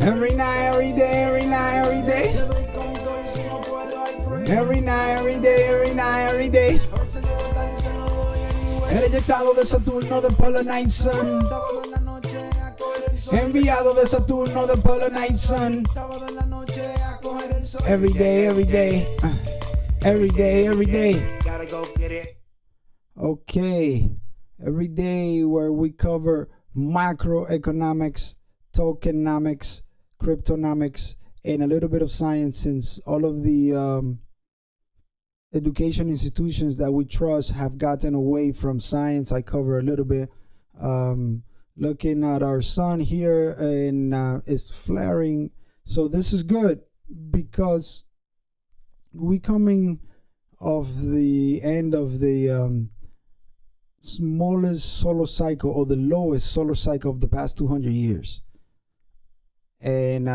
Every night, every day, every night, every day. Every night, every day, every night, every day. El eyectado de Saturno de Polar Night Sun. Enviado de Saturno de Polar Night Sun. Every day, every day. Every day, every day. Gotta go get it. Okay. Every day where we cover macroeconomics, tokenomics, cryptonomics, and a little bit of science, since all of the education institutions that we trust have gotten away from science. I cover a little bit. Looking at our sun here, and it's flaring. So this is good because we coming off the end of the smallest solar cycle, or the lowest solar cycle of the past 200 years. And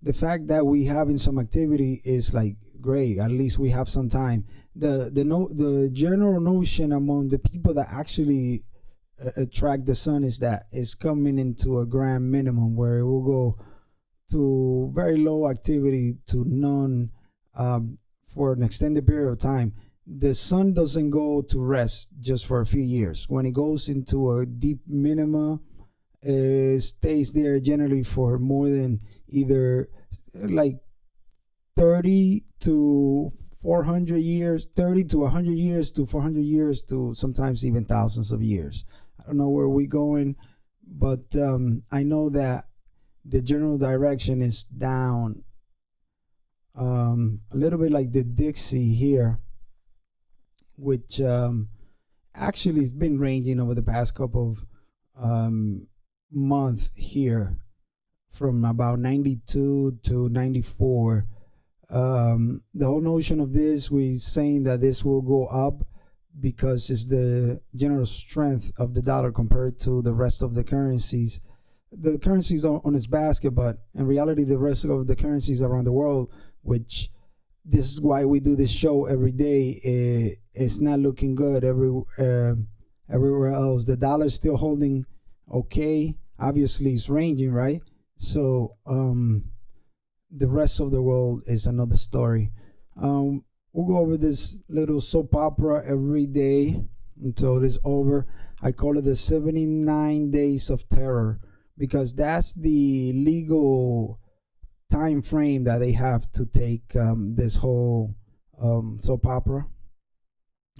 the fact that we having some activity is like great. At least we have some time. The general notion among the people that actually attract the sun is that it's coming into a grand minimum, where it will go to very low activity to none for an extended period of time. The sun doesn't go to rest just for a few years. When it goes into a deep minima, it stays there generally for more than either like 30 to 400 years, 30 to 100 years to 400 years to sometimes even thousands of years. I don't know where we're going, but I know that the general direction is down, a little bit like the Dixie here, which actually has been ranging over the past couple of months here, from about 92 to 94. The whole notion of this, we're saying that this will go up because it's the general strength of the dollar compared to the rest of the currencies. The currencies are on its basket, but in reality, the rest of the currencies around the world, which this is why we do this show every day, it's not looking good everywhere else. The dollar is still holding okay. Obviously, it's ranging, right? So the rest of the world is another story. We'll go over this little soap opera every day until it is over. I call it the 79 Days of Terror, because that's the legal time frame that they have to take this whole soap opera.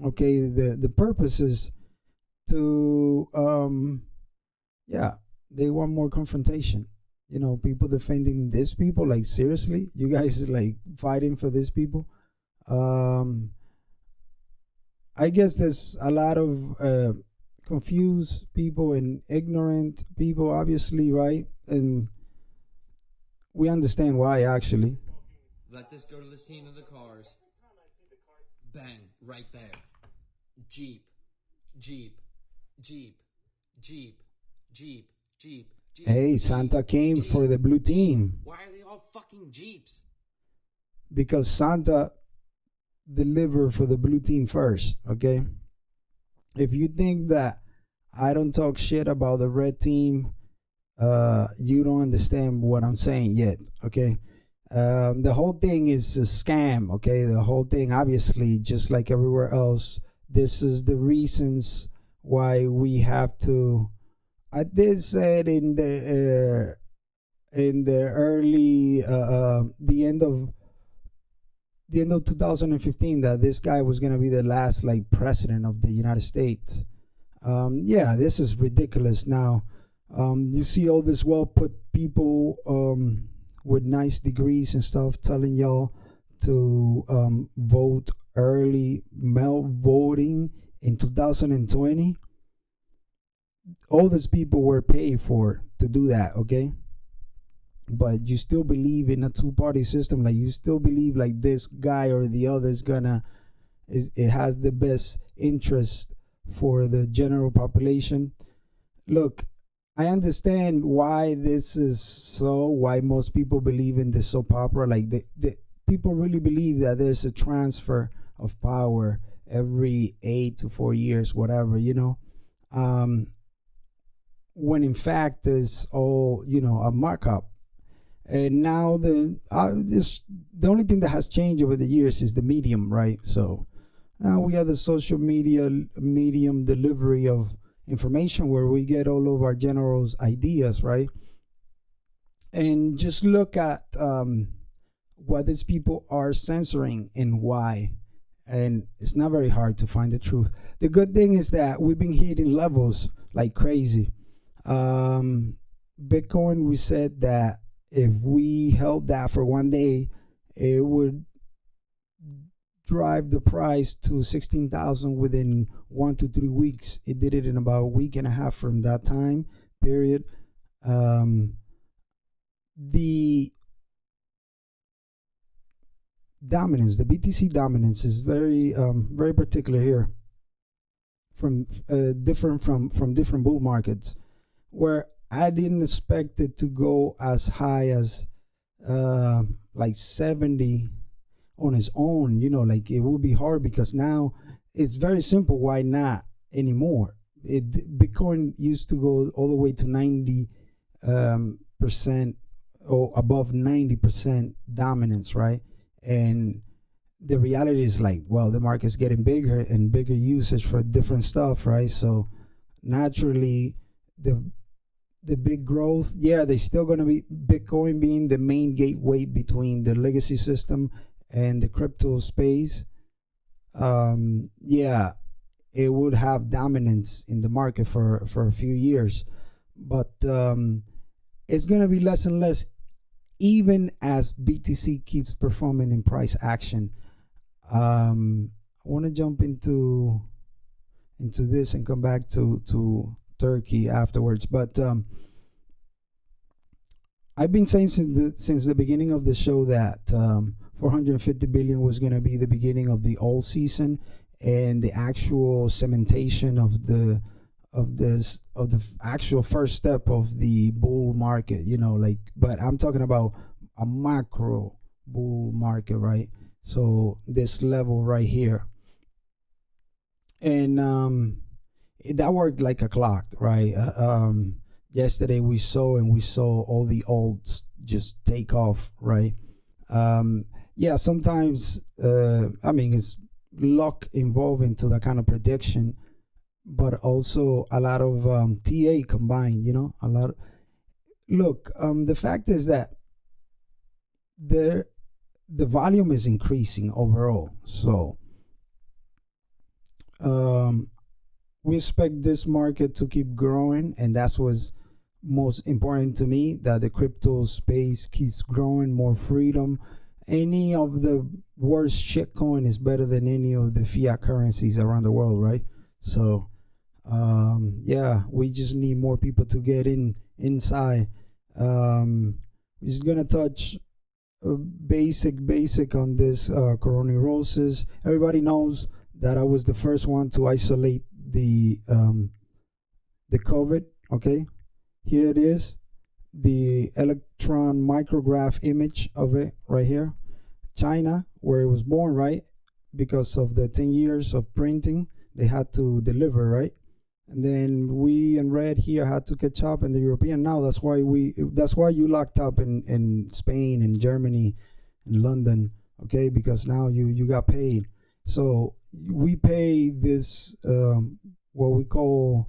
Okay, the purpose is to they want more confrontation. You know, people defending these people. Like, seriously, you guys like fighting for these people? I guess there's a lot of confused people and ignorant people, obviously, right? And we understand why, actually. Let this go to the scene of the cars. Bang, right there. Jeep, Jeep, Jeep, Jeep, Jeep, Jeep. Jeep. Hey, Santa came Jeep. For the blue team. Why are they all fucking Jeeps? Because Santa delivered for the blue team first, okay? If you think that I don't talk shit about the red team, you don't understand what I'm saying yet, okay? The whole thing is a scam, okay? The whole thing, obviously, just like everywhere else, this is the reasons why we have to. I did say it in the early the end of 2015 that this guy was gonna be the last like president of the United States. Yeah, this is ridiculous. Now, you see all this well-put people with nice degrees and stuff telling y'all to vote early, mail voting in 2020. All these people were paid for to do that, okay? But you still believe in a two-party system. Like, you still believe like this guy or the other is it has the best interest for the general population. Look, I understand why this is so, why most people believe in the soap opera. Like, the people really believe that there's a transfer of power every 8 to 4 years, whatever, you know. when in fact is all, a markup. And now the only thing that has changed over the years is the medium, right? So now we have the social media medium delivery of information where we get all of our general ideas, right? And just look at what these people are censoring and why. And it's not very hard to find the truth. The good thing is that we've been hitting levels like crazy. Bitcoin, we said that if we held that for one day, it would drive the price to 16,000 within 1 to 3 weeks. It did it in about a week and a half from that time period. The dominance, the BTC dominance, is very very particular here, from different from different bull markets, where I didn't expect it to go as high as like 70 on its own. Like it would be hard, because now it's very simple. Why not anymore? Bitcoin used to go all the way to 90 percent or above 90% dominance, right? And the reality is like, well, the market's getting bigger and bigger usage for different stuff, right? So naturally, the big growth, they still going to be Bitcoin being the main gateway between the legacy system and the crypto space. It would have dominance in the market for a few years, but it's going to be less and less, even as BTC keeps performing in price action. I want to jump into this and come back to Turkey afterwards. But I've been saying since the beginning of the show that 450 billion was going to be the beginning of the all season and the actual cementation of the actual first step of the bull market. But I'm talking about a macro bull market, right? So this level right here, and that worked like a clock, right? Yesterday we saw all the alts just take off, right? Sometimes it's luck involved into that kind of prediction, but also a lot of TA combined. A lot. Look, the fact is that the volume is increasing overall, so we expect this market to keep growing, and that's what's most important to me, that the crypto space keeps growing, more freedom. Any of the worst shitcoin is better than any of the fiat currencies around the world, right? So we just need more people to get inside. We're just gonna touch basic on this coronavirus. Everybody knows that I was the first one to isolate the COVID. Okay, here it is, the electron micrograph image of it right here. China, where it was born, right? Because of the 10 years of printing, they had to deliver, right? And then we in red here had to catch up in the European. Now that's why you locked up in Spain and Germany and London, okay? Because now you got paid. So we pay this what we call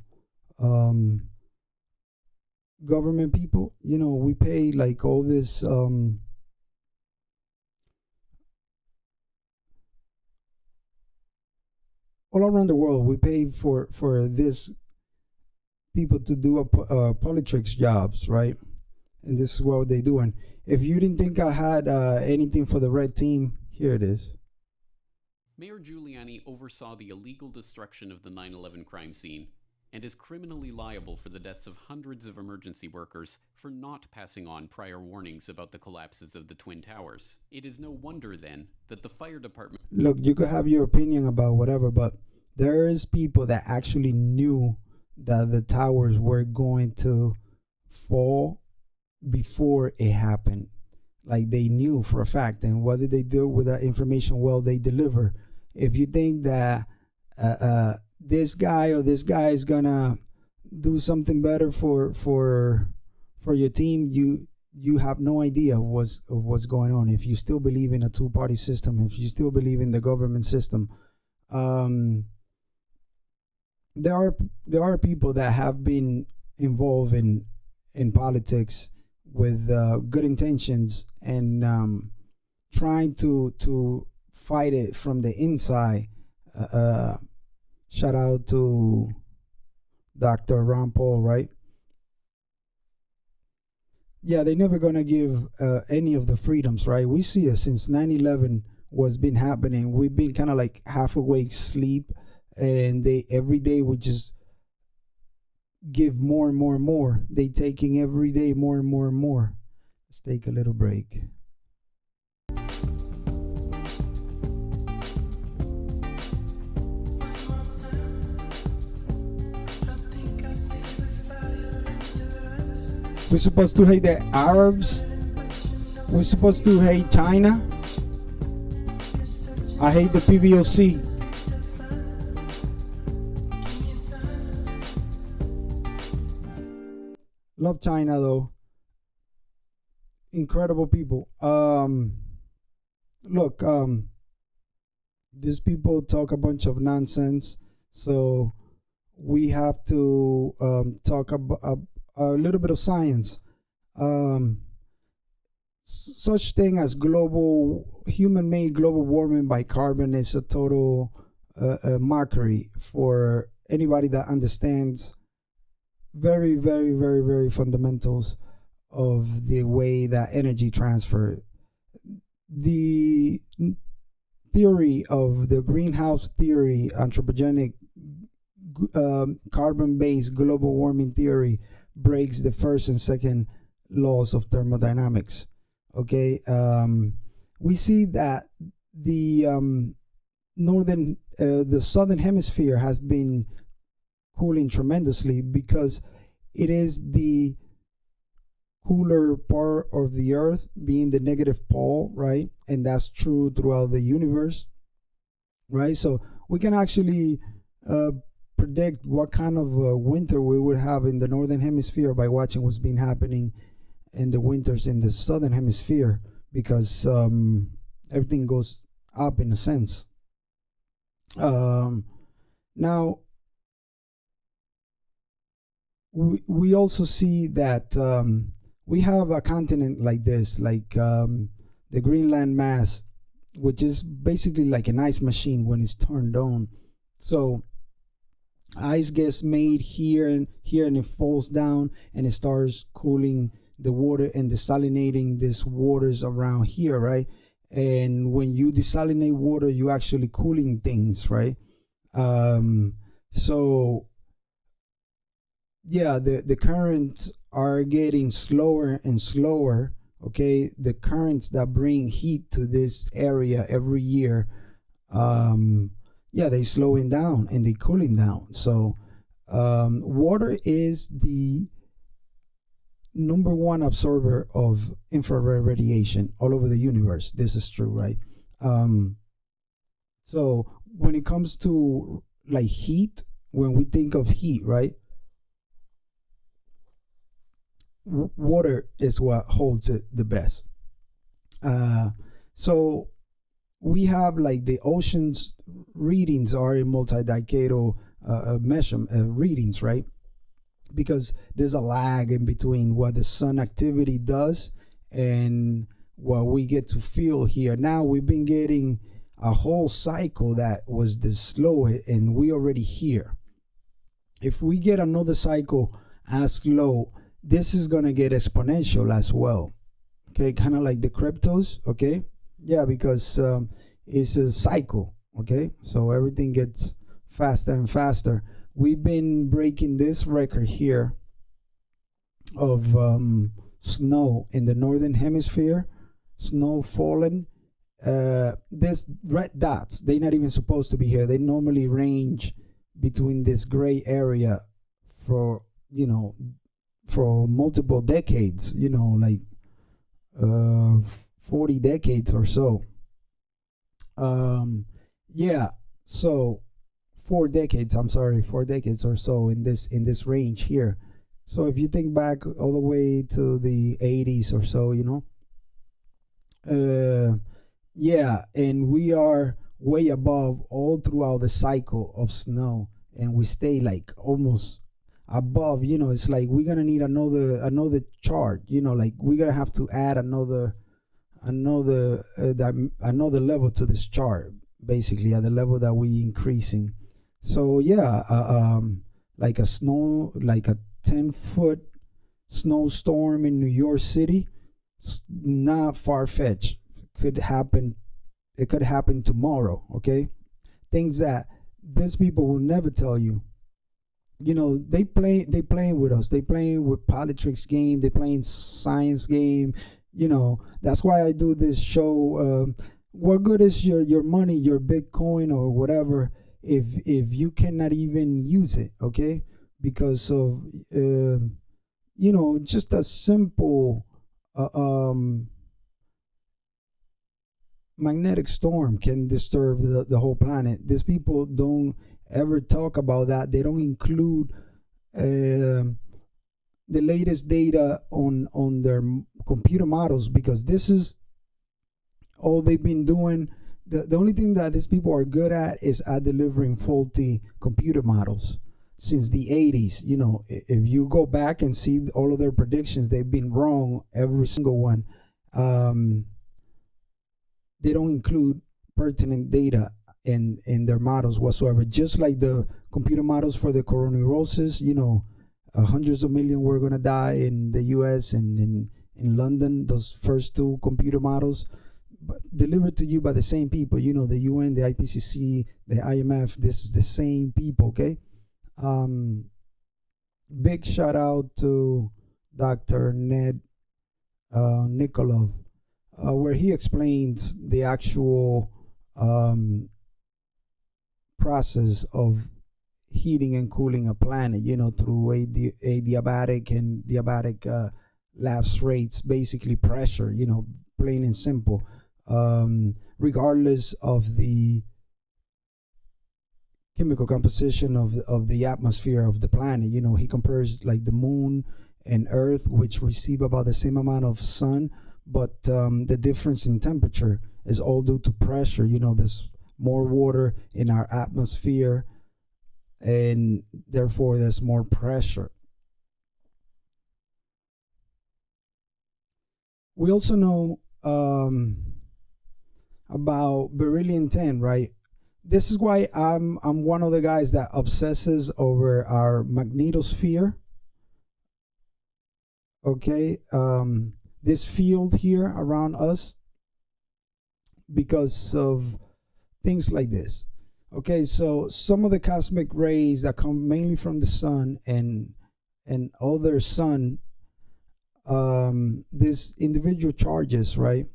government people. We pay like all this all around the world. We pay for this people to do politics jobs, right? And this is what they're doing. If you didn't think I had anything for the red team, here it is. Mayor Giuliani oversaw the illegal destruction of the 9/11 crime scene and is criminally liable for the deaths of hundreds of emergency workers for not passing on prior warnings about the collapses of the Twin Towers. It is no wonder, then, that the fire department... Look, you could have your opinion about whatever, but there is people that actually knew that the towers were going to fall before it happened. Like, they knew for a fact. And what did they do with that information? Well, they deliver. If you think that this guy or this guy is gonna do something better for your team, you have no idea what's going on. If you still believe in a two-party system, if you still believe in the government system, there are people that have been involved in politics with good intentions and trying to fight it from the inside. Shout out to Dr. Ron Paul, right? Yeah, they're never gonna give any of the freedoms, right? We see it since 9/11 was been happening. We've been kind of like half awake sleep, and they every day we just give more and more and more. They taking every day more and more and more. Let's take a little break. We're supposed to hate the Arabs. We're supposed to hate China. I hate the PVOC. Love China though. Incredible people. Look, these people talk a bunch of nonsense, so we have to talk about a little bit of science. Such thing as human-made global warming by carbon is a total mockery for anybody that understands very, very, very, very fundamentals of the way that energy transfer. The theory of the greenhouse theory, anthropogenic carbon-based global warming theory, breaks the first and second laws of thermodynamics. Okay, we see that the southern hemisphere has been cooling tremendously because it is the cooler part of the earth being the negative pole, right? And that's true throughout the universe, right? So we can actually predict what kind of winter we would have in the northern hemisphere by watching what's been happening in the winters in the southern hemisphere, because everything goes up in a sense. Now we also see that we have a continent like this, like the Greenland mass, which is basically like an ice machine when it's turned on. So ice gets made here and it falls down and it starts cooling the water and desalinating these waters around here, right? And when you desalinate water, you actually cooling things, right? So yeah, the currents are getting slower and slower. Okay, the currents that bring heat to this area every year, yeah, they slowing down and they cooling down. So water is the number one absorber of infrared radiation all over the universe. This is true, right? So when it comes to like heat, when we think of heat, right, water is what holds it the best. So we have like the oceans readings are in multi-decadal readings, right? Because there's a lag in between what the sun activity does and what we get to feel here. Now we've been getting a whole cycle that was this slow, and we already here. If we get another cycle as slow, this is gonna get exponential as well. Okay, kind of like the cryptos. Okay, yeah, because it's a cycle. Okay, so everything gets faster and faster. We've been breaking this record here of snow in the northern hemisphere, snow falling. This red dots, they're not even supposed to be here. They normally range between this gray area for, for multiple decades, like 40 decades or so. Yeah, so 4 decades. I'm sorry, 4 decades or so in this range here. So if you think back all the way to the 80s or so, yeah, and we are way above all throughout the cycle of snow, and we stay like almost above. It's like we're gonna need another chart. Like we're gonna have to add another level to this chart, basically at the level that we increasing. So yeah, like a 10-foot snowstorm in New York City, not far-fetched. It could happen tomorrow. Okay, things that these people will never tell you. They playing with us. They playing with politics game. They playing science game. That's why I do this show. What good is your money, your Bitcoin or whatever, if you cannot even use it? Okay, because of just a simple magnetic storm can disturb the whole planet. These people don't ever talk about that. They don't include the latest data on their computer models, because this is all they've been doing. The only thing that these people are good at is at delivering faulty computer models since the 80s. If you go back and see all of their predictions, they've been wrong, every single one. They don't include pertinent data in their models whatsoever. Just like the computer models for the coronavirus, hundreds of millions were going to die in the US and in London, those first two computer models, but delivered to you by the same people, the UN, the IPCC, the IMF. This is the same people. Okay. Big shout out to Dr. Ned Nikolov, where he explains the actual process of heating and cooling a planet, through adiabatic and diabatic lapse rates, basically pressure, plain and simple, regardless of the chemical composition of the atmosphere of the planet. He compares like the moon and Earth, which receive about the same amount of sun, but the difference in temperature is all due to pressure. There's more water in our atmosphere, and therefore there's more pressure. We also know about beryllium-10, right? This is why I'm one of the guys that obsesses over our magnetosphere. Okay, this field here around us, because of things like this. Okay, so some of the cosmic rays that come mainly from the sun and other sun, this individual charges, right?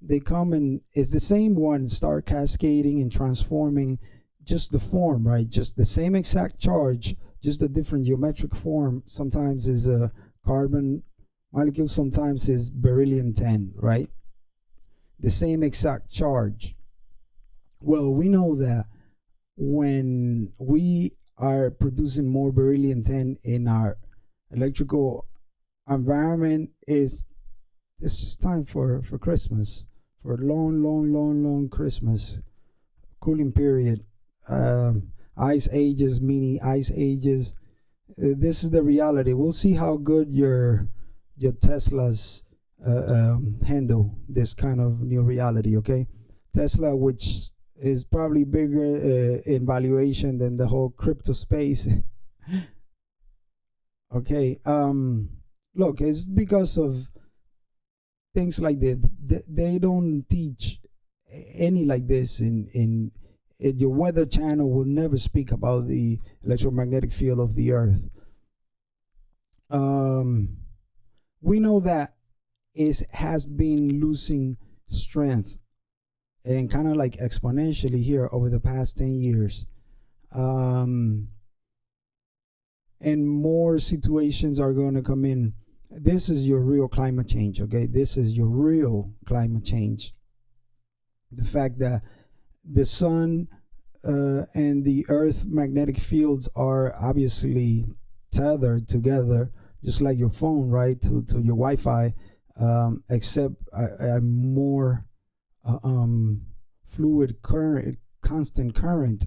They come and it's the same one, start cascading and transforming just the form, right? Just the same exact charge, just a different geometric form. Sometimes is a carbon molecule, sometimes is beryllium-10, right? The same exact charge. Well, we know that when we are producing more beryllium-10 in our electrical environment, it's just time for Christmas, for a long Christmas cooling period. Ice ages, mini ice ages. This is the reality. We'll see how good your Teslas handle this kind of new reality. Okay, Tesla, which is probably bigger in valuation than the whole crypto space. Okay, look, it's because of things like that. They don't teach any like this in your weather channel. Will never speak about the electromagnetic field of the Earth. We know that it has been losing strength, and kind of like exponentially here over the past 10 years. And more situations are going to come in. This is your real climate change, okay? This is your real climate change. The fact that the sun and the Earth magnetic fields are obviously tethered together, just like your phone, right, to your Wi-Fi, except a more fluid current, constant current,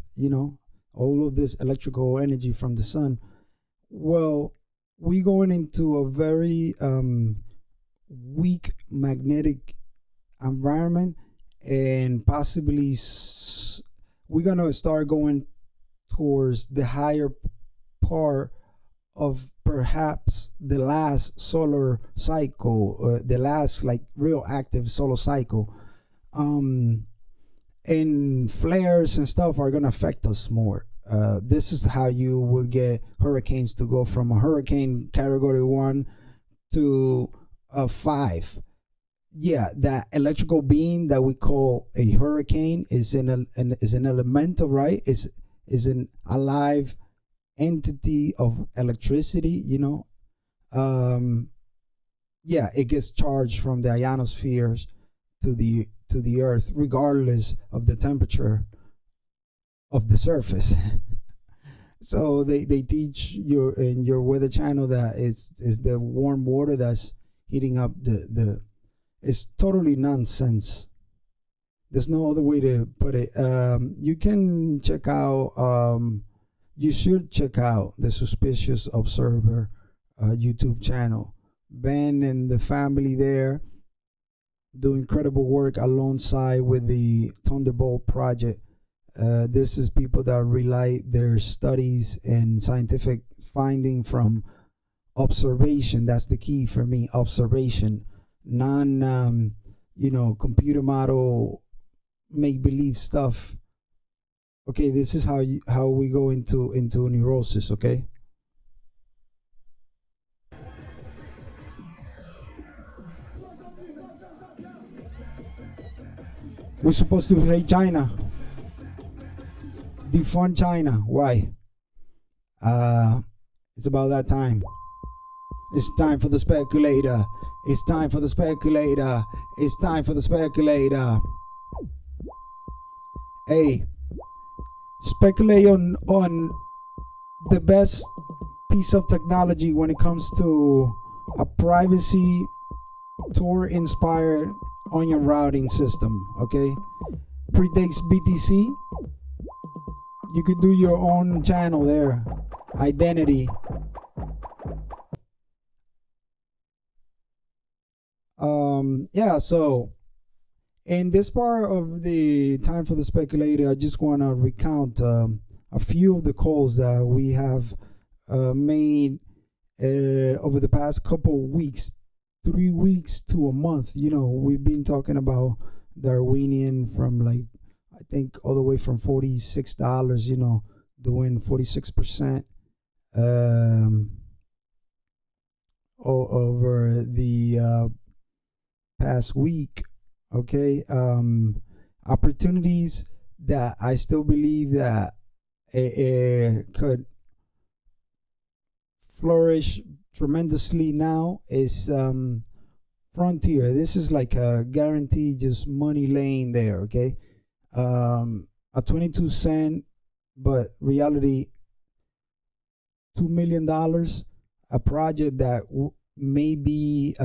all of this electrical energy from the sun. Well, we going into a very weak magnetic environment, and possibly we're gonna start going towards the higher part of perhaps the last solar cycle, the last like real active solar cycle, and flares and stuff are gonna affect us more. This is how you will get hurricanes to go from a hurricane category 1 to a 5. Yeah, that electrical beam that we call a hurricane is an elemental, right? Is an alive entity of electricity, yeah, it gets charged from the ionospheres to the earth, regardless of the temperature of the surface. So they teach you in your weather channel that is the warm water that's heating up the it's totally nonsense. There's no other way to put it. You can check out you should check out the Suspicious Observer YouTube channel. Ben and the family there do incredible work alongside with the Thunderbolt Project. This is people that rely their studies and scientific finding from observation. That's the key for me, observation. Computer model, make-believe stuff. Okay, this is how we go into neurosis, okay? We're supposed to hate China. Defund China. Why? It's about that time. It's time for the speculator. It's time for the speculator. It's time for the speculator. Hey, speculate on the best piece of technology when it comes to a privacy Tor inspired onion routing system. Okay, predates BTC. You could do your own channel there. Identity. Yeah, so in this part of the time for the speculator, I just want to recount a few of the calls that we have made over the past couple of weeks, 3 weeks to a month. We've been talking about Darwinian from like, I think all the way from $46, doing 46% over the past week. Okay, opportunities that I still believe that it could flourish tremendously now is Frontier. This is like a guaranteed just money laying there. Okay, a 22 cent, but reality $2 million, a project that may be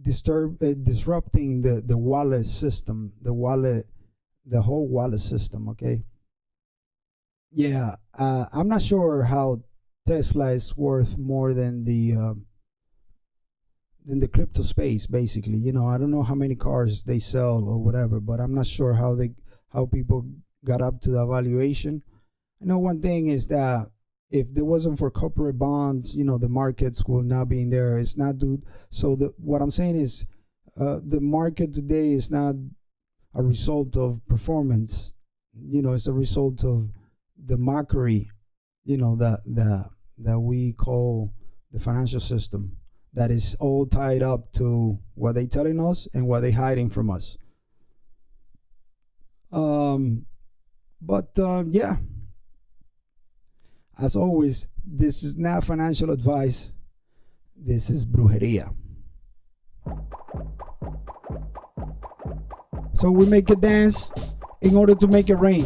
disrupting the wallet system, the whole wallet system. Okay, yeah, I'm not sure how Tesla is worth more than the crypto space, basically. I don't know how many cars they sell or whatever, but I'm not sure how people got up to the valuation. I know one thing is that if there wasn't for corporate bonds, the markets would not be in there. It's not, dude. So what I'm saying is, the market today is not a result of performance. It's a result of the mockery, that we call the financial system. That is all tied up to what they telling us and what they hiding from us. Yeah. As always, this is not financial advice. This is brujeria. So we make it dance in order to make it rain.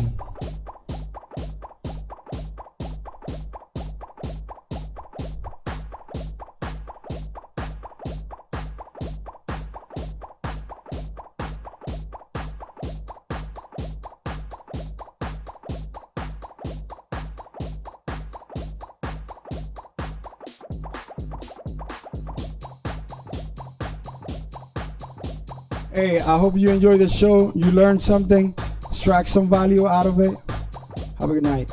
Hey, I hope you enjoyed the show. You learned something, extract some value out of it. Have a good night.